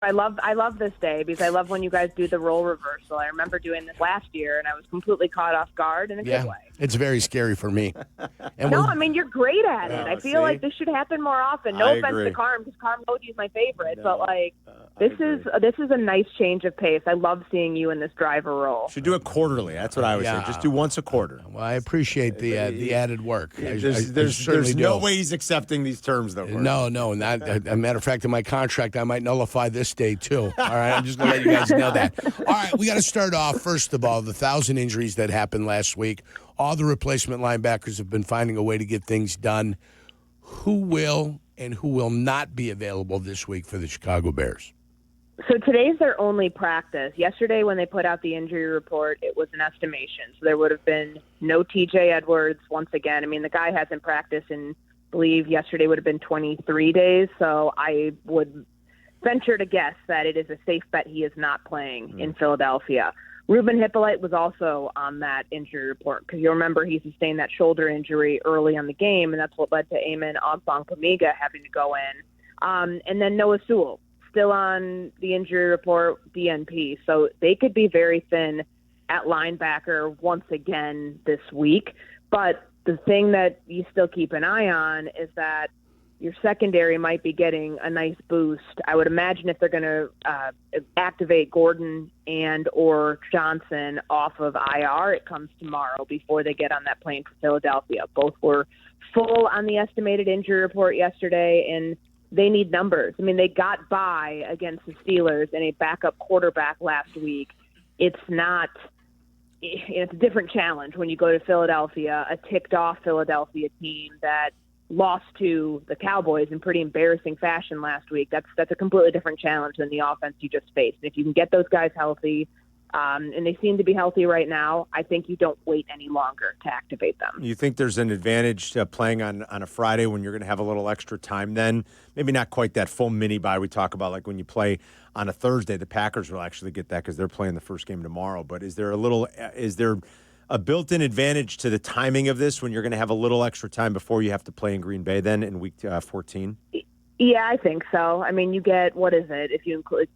I love this day because I love when you guys do the role reversal. I remember doing this last year, and I was completely caught off guard in a good way. It's very scary for me. And No, I mean, you're great at it. Oh, I feel like this should happen more often. No I offense agree. to Carm, because Carm Moji's my favorite, No, but like I this is a nice change of pace. I love seeing you in this driver role. Should do it quarterly. That's what I would say. Just do once a quarter. Well, I appreciate the added work. There's no way he's accepting these terms, though. No. Not, a matter of fact, in my contract, I might nullify this day, too. All right, I'm just going to let you guys know that. All right, we got to start off, first of all, the 1,000 injuries that happened last week. All the replacement linebackers have been finding a way to get things done. Who will and who will not be available this week for the Chicago Bears? So today's their only practice. Yesterday when they put out the injury report, it was an estimation. So there would have been no TJ Edwards once again. I mean, the guy hasn't practiced in, I believe, yesterday would have been 23 days. So I would venture to guess that it is a safe bet he is not playing in Philadelphia. Ruben Hippolyte was also on that injury report because you'll remember he sustained that shoulder injury early on the game, and that's what led to Eamon Ogbongbemiga having to go in. And then Noah Sewell, still on the injury report, DNP. So they could be very thin at linebacker once again this week. But the thing that you still keep an eye on is that your secondary might be getting a nice boost. I would imagine if they're going to activate Gordon and or Johnson off of IR, it comes tomorrow before they get on that plane for Philadelphia. Both were full on the estimated injury report yesterday, and they need numbers. I mean, they got by against the Steelers and a backup quarterback last week. It's a different challenge when you go to Philadelphia, a ticked-off Philadelphia team that lost to the Cowboys in pretty embarrassing fashion last week. That's a completely different challenge than the offense you just faced. And if you can get those guys healthy, and they seem to be healthy right now, I think you don't wait any longer to activate them. You think there's an advantage to playing on a Friday when you're going to have a little extra time then? Maybe not quite that full mini bye we talk about, like when you play on a Thursday. The Packers will actually get that because they're playing the first game tomorrow. But is there a built-in advantage to the timing of this when you're going to have a little extra time before you have to play in Green Bay then in week 14? Yeah, I think so. I mean, you get, what is it? If you include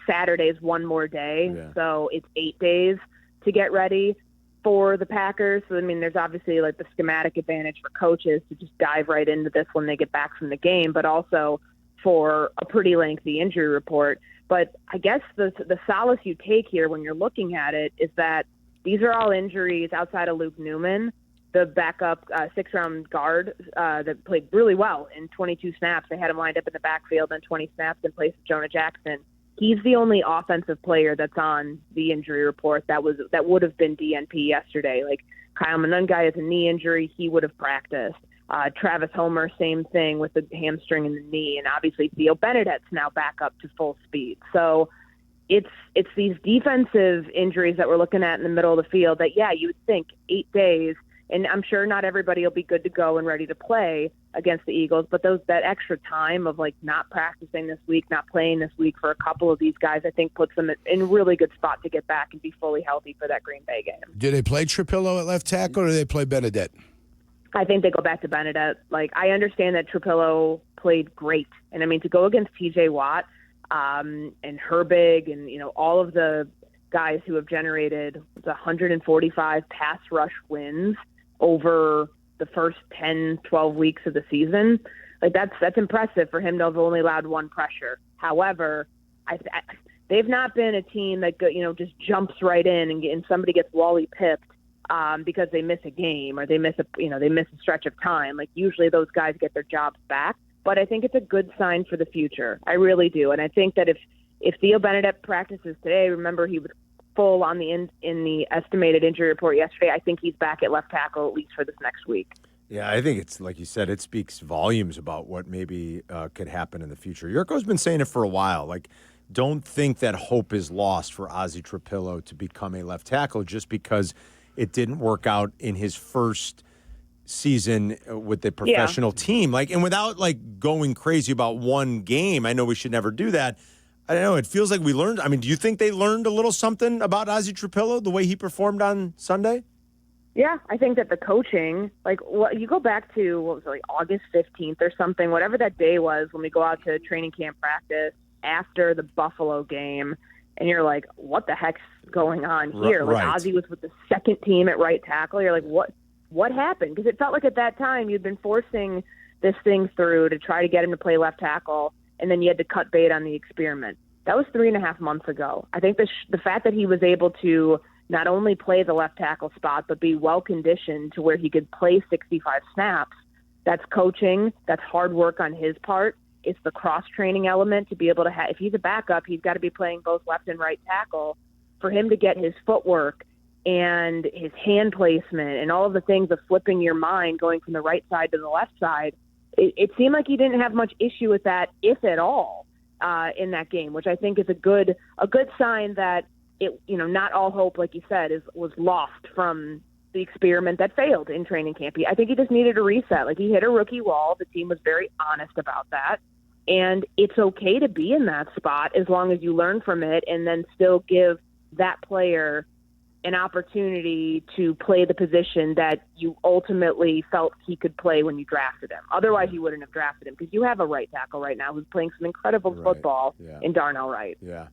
Saturday's one more day, so it's 8 days to get ready for the Packers. So, I mean, there's obviously like the schematic advantage for coaches to just dive right into this when they get back from the game, but also for a pretty lengthy injury report. But I guess the solace you take here when you're looking at it is that these are all injuries outside of Luke Newman, the backup six-round guard that played really well in 22 snaps. They had him lined up in the backfield on 20 snaps in place of Jonah Jackson. He's the only offensive player that's on the injury report that would have been DNP yesterday. Like Kyle Monungai has a knee injury. He would have practiced. Travis Homer, same thing with the hamstring and the knee. And obviously Theo Benedet's now back up to full speed. So it's these defensive injuries that we're looking at in the middle of the field that, you would think 8 days, and I'm sure not everybody will be good to go and ready to play against the Eagles, but that extra time of like not practicing this week, not playing this week for a couple of these guys, I think puts them in a really good spot to get back and be fully healthy for that Green Bay game. Do they play Trapillo at left tackle or do they play Benedette? I think they go back to Benedette. Like, I understand that Trapillo played great. And I mean, to go against TJ Watt and Herbig and, all of the guys who have generated 145 pass rush wins over the first 10, 12 weeks of the season. Like that's impressive for him to have only allowed one pressure. However, they've not been a team that just jumps right in and somebody gets Wally pipped because they miss a game or they miss a stretch of time. Like usually those guys get their jobs back. But I think it's a good sign for the future. I really do. And I think that if Theo Benedette practices today, remember he was full on in the estimated injury report yesterday. I think he's back at left tackle at least for this next week. Yeah, I think it's like you said, it speaks volumes about what maybe could happen in the future. Jurko's been saying it for a while. Like, don't think that hope is lost for Ozzie Trapillo to become a left tackle just because it didn't work out in his first season with the professional team. Like, and without like going crazy about one game, I know we should never do that. I don't know. It feels like we learned. I mean, do you think they learned a little something about Ozzie Trapillo, the way he performed on Sunday? Yeah, I think that the coaching, you go back to, August 15th or something, whatever that day was when we go out to training camp practice after the Buffalo game, and you're like, what the heck's going on here? Like, Right. Ozzie was with the second team at right tackle. You're like, what happened? Because it felt like at that time you'd been forcing this thing through to try to get him to play left tackle, and then you had to cut bait on the experiment. That was 3.5 months ago. I think the fact that he was able to not only play the left tackle spot, but be well-conditioned to where he could play 65 snaps, that's coaching, that's hard work on his part. It's the cross-training element to be able to have – if he's a backup, he's got to be playing both left and right tackle. For him to get his footwork and his hand placement and all of the things of flipping your mind going from the right side to the left side, it seemed like he didn't have much issue with that, if at all, in that game, which I think is a good sign that it, not all hope, like you said, was lost from the experiment that failed in training camp. I think he just needed a reset. Like, he hit a rookie wall. The team was very honest about that. And it's okay to be in that spot as long as you learn from it and then still give that player an opportunity to play the position that you ultimately felt he could play when you drafted him. Otherwise, you wouldn't have drafted him, because you have a right tackle right now who's playing some incredible football in Darnell Wright. Yeah.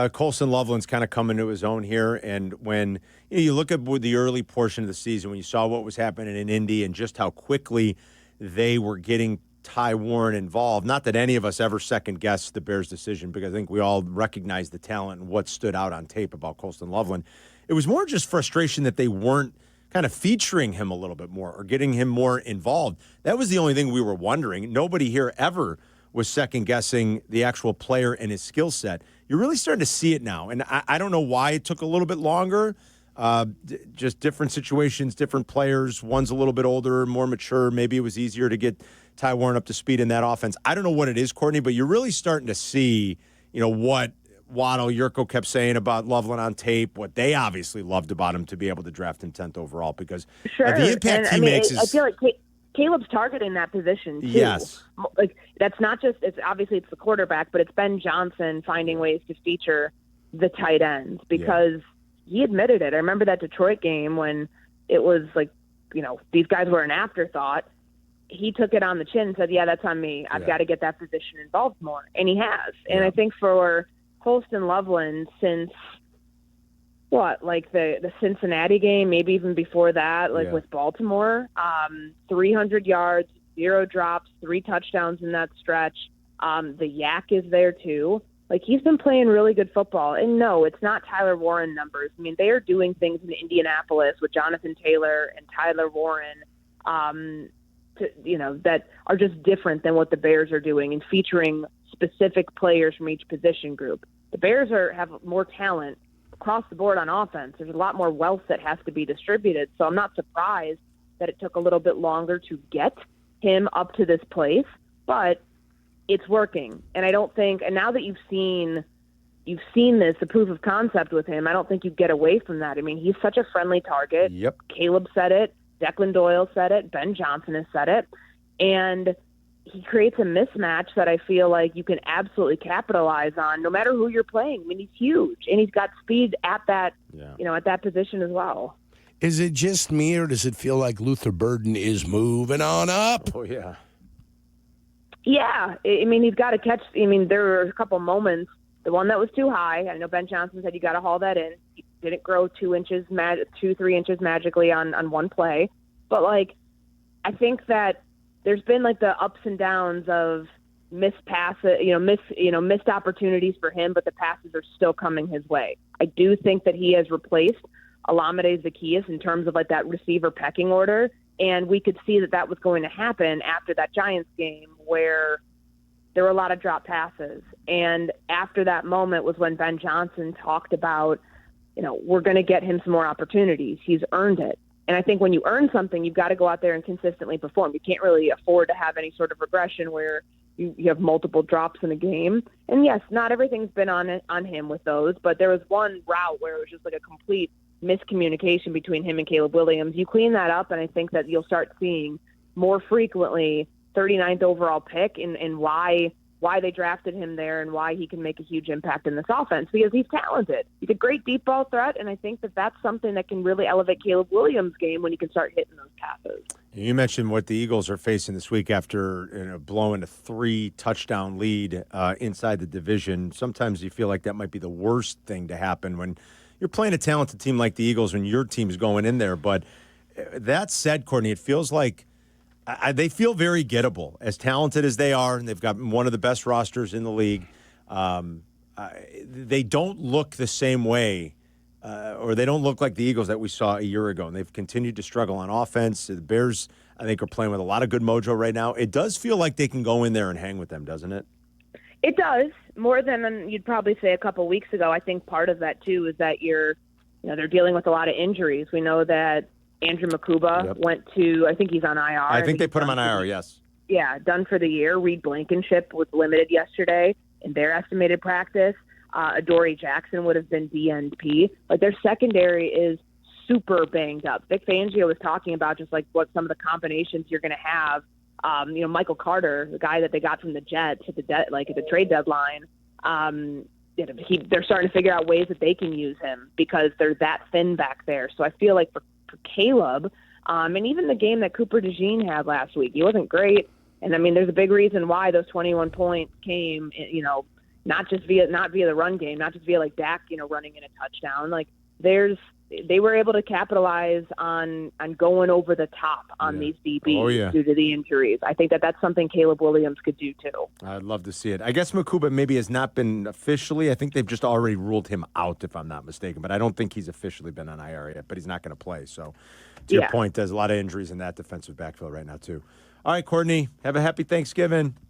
Colston Loveland's kind of coming to his own here, and when you look at the early portion of the season, when you saw what was happening in Indy and just how quickly they were getting Ty Warren involved, not that any of us ever second-guessed the Bears' decision, because I think we all recognize the talent and what stood out on tape about Colston Loveland. It was more just frustration that they weren't kind of featuring him a little bit more or getting him more involved. That was the only thing we were wondering. Nobody here ever was second-guessing the actual player and his skill set. You're really starting to see it now, and I don't know why it took a little bit longer. Just different situations, different players. One's a little bit older, more mature. Maybe it was easier to get Ty Warren up to speed in that offense. I don't know what it is, Courtney, but you're really starting to see, what Waddle, Jurko kept saying about Loveland on tape, what they obviously loved about him to be able to draft him 10th overall, because the impact he makes is... I feel like Caleb's targeting that position, too. Yes. Like, that's not just, it's the quarterback, but it's Ben Johnson finding ways to feature the tight ends, because he admitted it. I remember that Detroit game when it was like, these guys were an afterthought. He took it on the chin and said, yeah, that's on me. I've got to get that position involved more. And he has. And I think for Colston Loveland, since the Cincinnati game, maybe even before that, with Baltimore, 300 yards, 0 drops, 3 touchdowns in that stretch. The yak is there too. Like, he's been playing really good football. And no, it's not Tyler Warren numbers. I mean, they are doing things in Indianapolis with Jonathan Taylor and Tyler Warren, that are just different than what the Bears are doing and featuring specific players from each position group. The Bears have more talent across the board on offense. There's a lot more wealth that has to be distributed. So I'm not surprised that it took a little bit longer to get him up to this place, but it's working. And I don't think, and now that you've seen this, the proof of concept with him, I don't think you get away from that. I mean, he's such a friendly target. Yep. Caleb said it. Declan Doyle said it. Ben Johnson has said it. And he creates a mismatch that I feel like you can absolutely capitalize on no matter who you're playing. I mean, he's huge, and he's got speed at that, at that position as well. Is it just me, or does it feel like Luther Burden is moving on up? Oh, yeah. Yeah. I mean, he's got to catch. I mean, there were a couple moments. The one that was too high, I know Ben Johnson said you got to haul that in. He didn't grow 3 inches magically on one play. But, I think that there's been the ups and downs of missed opportunities for him, but the passes are still coming his way. I do think that he has replaced Olamide Zaccheaus in terms of that receiver pecking order, and we could see that was going to happen after that Giants game where there were a lot of drop passes. And after that moment was when Ben Johnson talked about, we're going to get him some more opportunities. He's earned it. And I think when you earn something, you've got to go out there and consistently perform. You can't really afford to have any sort of regression where you have multiple drops in a game. And yes, not everything's been on him with those, but there was one route where it was just a complete miscommunication between him and Caleb Williams. You clean that up, and I think that you'll start seeing more frequently 39th overall pick and why why they drafted him there and why he can make a huge impact in this offense, because he's talented. He's a great deep ball threat, and I think that that's something that can really elevate Caleb Williams' game when he can start hitting those passes. You mentioned what the Eagles are facing this week after blowing a 3-touchdown lead inside the division. Sometimes you feel like that might be the worst thing to happen when you're playing a talented team like the Eagles when your team's going in there. But that said, Courtney, it feels like they feel very gettable, as talented as they are, and they've got one of the best rosters in the league. They don't look the same way, or they don't look like the Eagles that we saw a year ago, and they've continued to struggle on offense. The Bears, I think, are playing with a lot of good mojo right now. It does feel like they can go in there and hang with them, doesn't it? It does, more than you'd probably say a couple weeks ago. I think part of that, too, is that they're dealing with a lot of injuries. We know that Andrew Makuba went to, I think he's on IR. I think they put him on IR, yes. Yeah, done for the year. Reed Blankenship was limited yesterday in their estimated practice. Adoree Jackson would have been DNP. Like, their secondary is super banged up. Vic Fangio was talking about just like what some of the combinations you're going to have. Michael Carter, the guy that they got from the Jets at the trade deadline, they're starting to figure out ways that they can use him because they're that thin back there. So I feel like for Caleb, and even the game that Cooper DeJean had last week, he wasn't great. And I mean, there's a big reason why those 21 points came, not via the run game, not just via like Dak, running in a touchdown. Like they were able to capitalize on going over the top on these DBs due to the injuries. I think that's something Caleb Williams could do too. I'd love to see it. I guess Makuba maybe has not been officially. I think they've just already ruled him out, if I'm not mistaken. But I don't think he's officially been on IR yet. But he's not going to play. So to your point, there's a lot of injuries in that defensive backfield right now too. All right, Courtney, have a happy Thanksgiving.